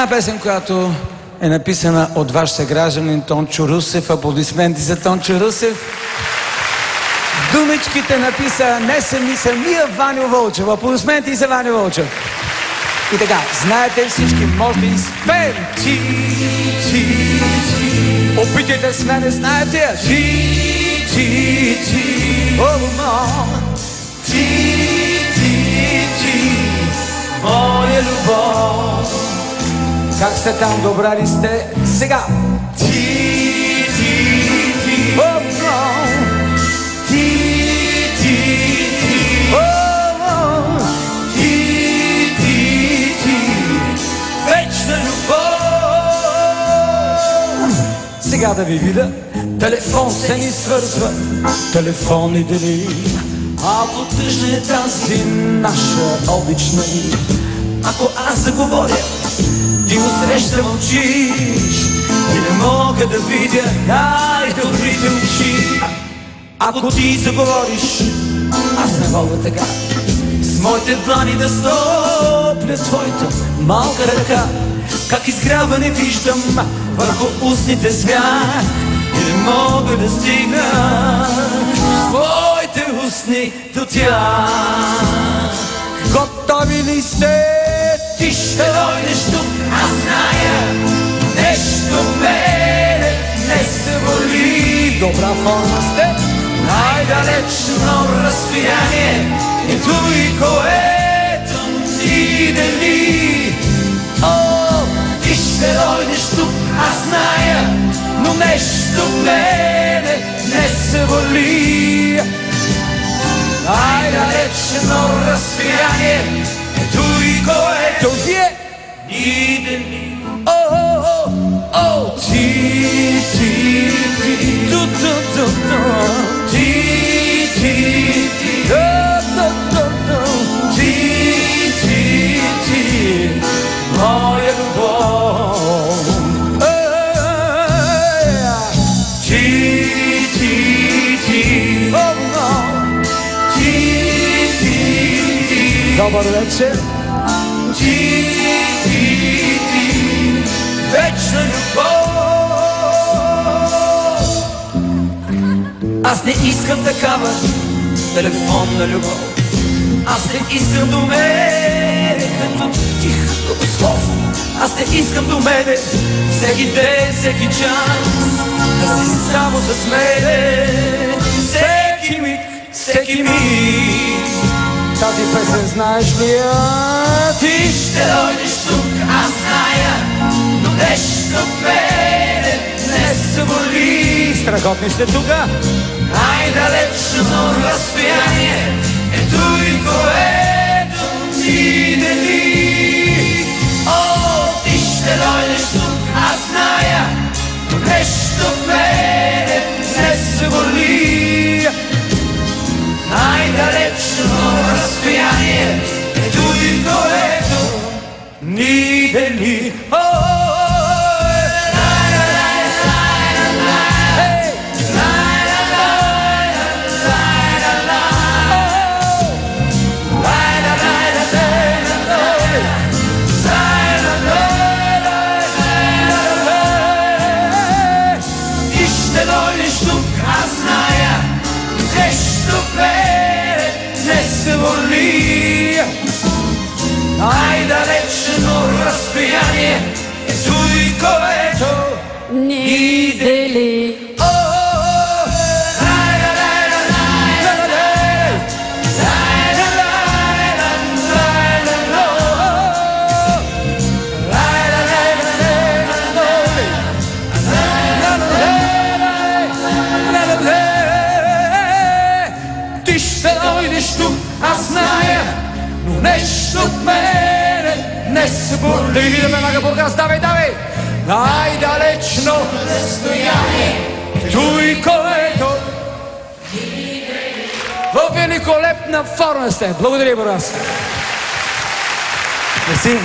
Една песен, която е написана от ваш съгражданин Тончо Русев. Аплодисменти за Тончо Русев. Думичките написа не самия Ваньо Вълчев. Аплодисменти за Ваньо Вълчев. И така, знаете всички, може да изпеем. Опитайте с мене, знаете. Моя любов. Как сте там, добра ли сте? Сега. Вечна любов. Сега да ви видя. Телефон се ни свързва, телефон и дели. Ако тъжна е тази наша обична ни. Ако аз заговоря, ти усреща мълчиш и не мога да видя най-добрите очи. Ако ти заговориш, аз не мога така с моите длани да стопля твоята малка ръка. Как изгрява не виждам върху устните звяк и не мога да стигна с твоите устни до тях. Готови ли сте? Ти ще дойдеш тук, аз зная. Нещо мене не се боли. Добра форма сте. Най-далечно разстояние е той, което ни дели. О, ти ще дойдеш тук, аз зная. Но нещо мене не се боли. Най-далечно разстояние е той, което ни дели. О, ти, ту-ту-ту-ту. Ти, моя любов. Добър вечер. Вечна любов. Аз не искам такава телефонна любов. Аз не искам до мене като тихо слов. Аз не искам до мене всеки ден, всеки час да си само с мене. Всеки миг, всеки миг. Тази песен знаеш ли я? Ти ще дойдеш тук, аз зная. Но нещо в мене не се боли. Страхотни сте тука. Най-далечно разстояние е той, което ни дели. О, ти ще дойдеш тук, аз зная. Но нещо в мене не се боли. Най-далечно разстояние е той, което ни дели. Най-далечно разстояние е той, което ни дели. Ти ще дойдеш тук, аз зная. Но нещо в мене не се боли. Видиме Мага Бургас, давай! Най-далечно разстояние той, което в великолепна форма сте. Благодаря, Бургас. Мерси.